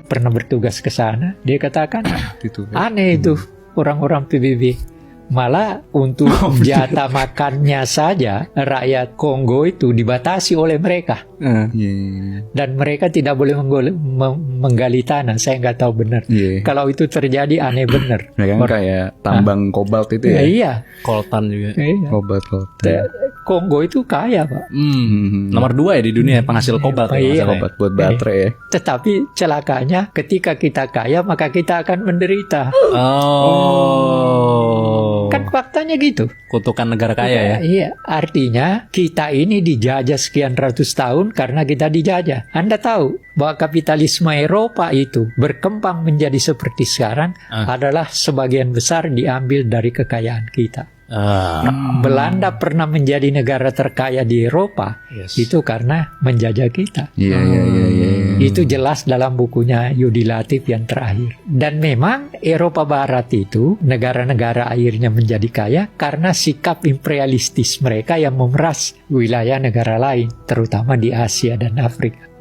pernah bertugas ke sana. Dia katakan Itu. aneh itu orang-orang PBB. Malah untuk jatah makannya saja rakyat Kongo itu dibatasi oleh mereka. Dan mereka tidak boleh menggali tanah. Saya nggak tahu benar. Kalau itu terjadi aneh benar. Mereka kan kayak tambang kobalt itu ya? Iya. Koltan juga. Iya. Kobalt. Kongo itu kaya, Pak. Nomor 2 ya di dunia penghasil kobalt. Iya. Kobalt buat baterai ya. Tetapi celakanya ketika kita kaya maka kita akan menderita. Kan faktanya gitu. Kutukan negara kaya ya. Iya, artinya kita ini dijajah sekian ratus tahun karena kita dijajah. Anda tahu bahwa kapitalisme Eropa itu berkembang menjadi seperti sekarang adalah sebagian besar diambil dari kekayaan kita. Belanda pernah menjadi negara terkaya di Eropa itu karena menjajah kita. Iya. Itu jelas dalam bukunya Yudi Latif yang terakhir. Dan memang Eropa Barat itu negara-negara akhirnya menjadi kaya karena sikap imperialistis mereka yang memeras wilayah negara lain, terutama di Asia dan Afrika.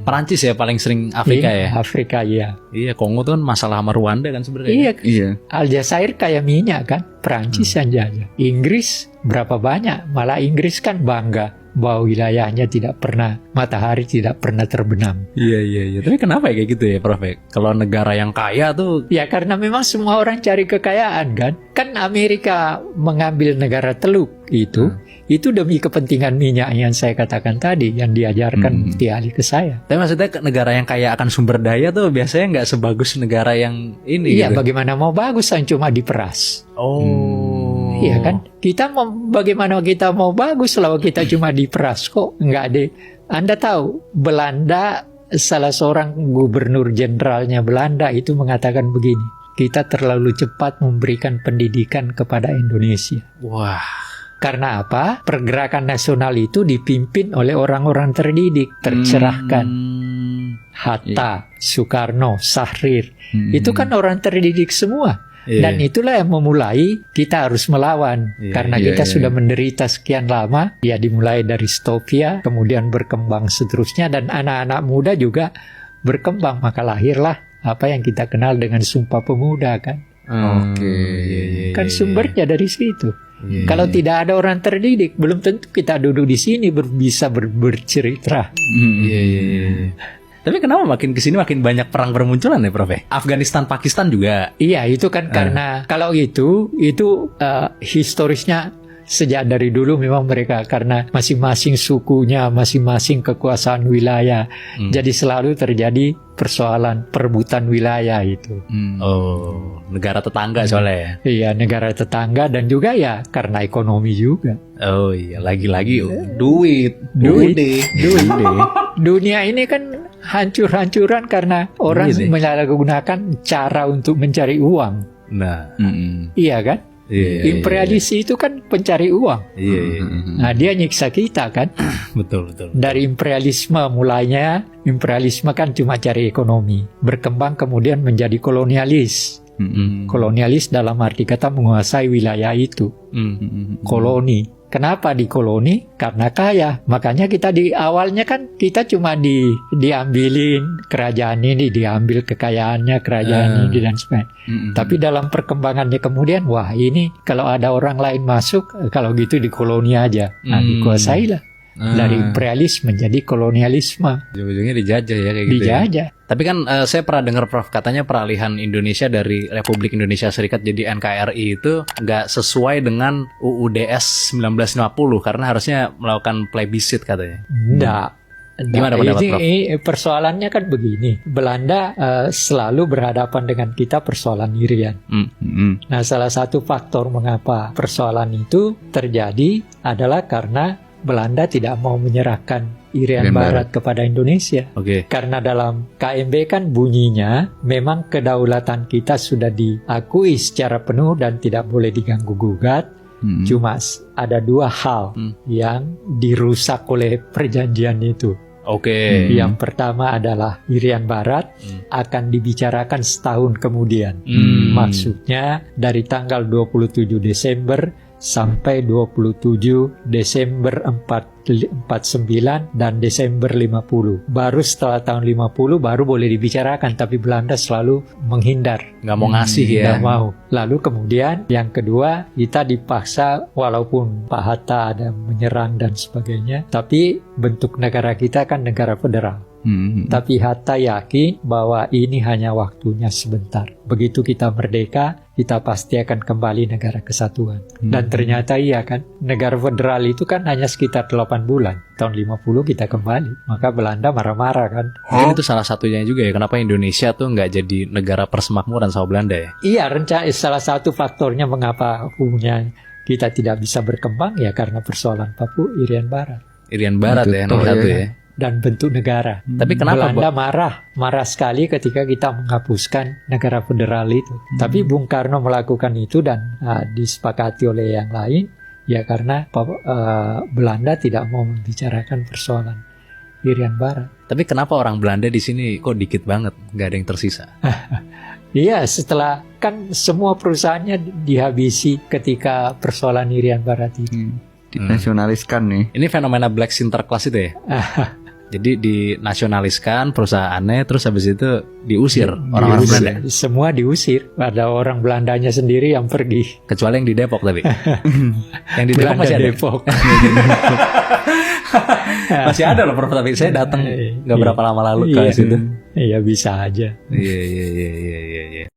Perancis ya paling sering Afrika ya. Afrika ya. Iya, Kongo tuh kan masalah sama Rwanda kan sebenarnya. Iya. Aljazair kaya minyak kan, Perancis yang jajah. Inggris berapa banyak? Malah Inggris kan bangga bahwa wilayahnya tidak pernah, matahari tidak pernah terbenam. Iya. Tapi kenapa ya kayak gitu ya, Prof? Kalau negara yang kaya tuh... Ya karena memang semua orang cari kekayaan kan. Kan Amerika mengambil negara Teluk itu demi kepentingan minyak yang saya katakan tadi, yang diajarkan Mufti Ali ke saya. Tapi maksudnya negara yang kaya akan sumber daya tuh biasanya nggak sebagus negara yang ini. Iya, gitu. bagaimana mau bagus yang cuma diperas. Iya kan? Bagaimana kita mau bagus kalau kita cuma diperas kok? Enggak deh. Anda tahu, Belanda, salah seorang gubernur jenderalnya Belanda itu mengatakan begini, kita terlalu cepat memberikan pendidikan kepada Indonesia. Wah. Karena apa? Pergerakan nasional itu dipimpin oleh orang-orang terdidik, tercerahkan. Hatta, Soekarno, Sahrir. Itu kan orang terdidik semua. Dan itulah yang memulai kita harus melawan. Karena kita sudah menderita sekian lama. Ya dimulai dari Stopia, kemudian berkembang seterusnya. Dan anak-anak muda juga berkembang. Maka lahirlah apa yang kita kenal dengan Sumpah Pemuda kan. Kan sumbernya dari situ. Kalau tidak ada orang terdidik, belum tentu kita duduk di sini bisa bercerita. Tapi kenapa makin kesini makin banyak perang bermunculan ya, Prof? Afghanistan, Pakistan juga. Iya, itu kan karena kalau itu historisnya sejak dari dulu memang mereka karena masing-masing sukunya, masing-masing kekuasaan wilayah. Jadi selalu terjadi persoalan perebutan wilayah itu. Negara tetangga soalnya ya. Iya, negara tetangga dan juga ya karena ekonomi juga. Oh iya, lagi-lagi duit. Dunia ini kan hancur-hancuran karena orang menyalahgunakan cara untuk mencari uang. Nah, iya kan? Imperialis itu kan pencari uang. Nah, dia nyiksa kita kan. Betul. Dari imperialisme mulainya, imperialisme kan cuma cari ekonomi. Berkembang kemudian menjadi kolonialis. Kolonialis dalam arti kata menguasai wilayah itu. Koloni. Kenapa di koloni? Karena kaya. Makanya kita di awalnya kan kita cuma diambilin kerajaan ini, diambil kekayaannya kerajaan ini dan sebagainya. Tapi dalam perkembangannya kemudian, wah ini kalau ada orang lain masuk, kalau gitu di koloni aja. Nah, dikuasailah. Dari imperialis menjadi kolonialisme. Ujung-ujungnya dijajah ya kayak gitu. Dijajah. Tapi kan saya pernah dengar, Prof, katanya peralihan Indonesia dari Republik Indonesia Serikat jadi NKRI itu nggak sesuai dengan UUDS 1950 karena harusnya melakukan plebiscit katanya. Nggak. Gimana pendapat Prof? Persoalannya kan begini, Belanda selalu berhadapan dengan kita persoalan Irian. Nah, salah satu faktor mengapa persoalan itu terjadi adalah karena Belanda tidak mau menyerahkan Irian Barat kepada Indonesia. Karena dalam KMB kan bunyinya memang kedaulatan kita sudah diakui secara penuh dan tidak boleh diganggu-gugat. Cuma ada dua hal yang dirusak oleh perjanjian itu. Yang pertama adalah Irian Barat akan dibicarakan setahun kemudian. Maksudnya dari tanggal 27 Desember sampai 27 Desember 49 dan Desember 50. Baru setelah tahun 50 baru boleh dibicarakan, tapi Belanda selalu menghindar. Nggak mau ngasih ya. Nggak mau. Lalu kemudian yang kedua, kita dipaksa walaupun Pak Hatta ada menyerang dan sebagainya, tapi bentuk negara kita kan negara federal. Tapi Hatta yakin bahwa ini hanya waktunya sebentar. Begitu kita merdeka, kita pasti akan kembali negara kesatuan. Dan ternyata iya kan, negara federal itu kan hanya sekitar 8 bulan. Tahun 50 kita kembali. Maka Belanda marah-marah kan. Mungkin itu salah satunya juga ya, kenapa Indonesia tuh nggak jadi negara persemakmuran sama Belanda ya? Iya, salah satu faktornya mengapa hukumnya kita tidak bisa berkembang ya karena persoalan Papua Irian Barat. Irian Barat ya, nomor satu ya. Dan bentuk negara. Tapi kenapa Belanda marah sekali ketika kita menghapuskan negara federal itu. Tapi Bung Karno melakukan itu dan disepakati oleh yang lain, ya karena Belanda tidak mau membicarakan persoalan Irian Barat. Tapi kenapa orang Belanda di sini kok dikit banget, nggak ada yang tersisa? Iya, setelah kan semua perusahaannya dihabisi ketika persoalan Irian Barat itu. Dinasionaliskan nih. Ini fenomena Black Sinterklaas itu ya? Jadi dinasionaliskan perusahaannya, terus habis itu diusir orang-orang Belanda. Semua diusir. Ada orang Belandanya sendiri yang pergi. Kecuali yang di Depok tapi. Yang di Depok Belanda masih ada. Depok. Masih ada loh Prof, tapi saya datang nggak berapa lama lalu ke situ. Iya bisa aja. Iya.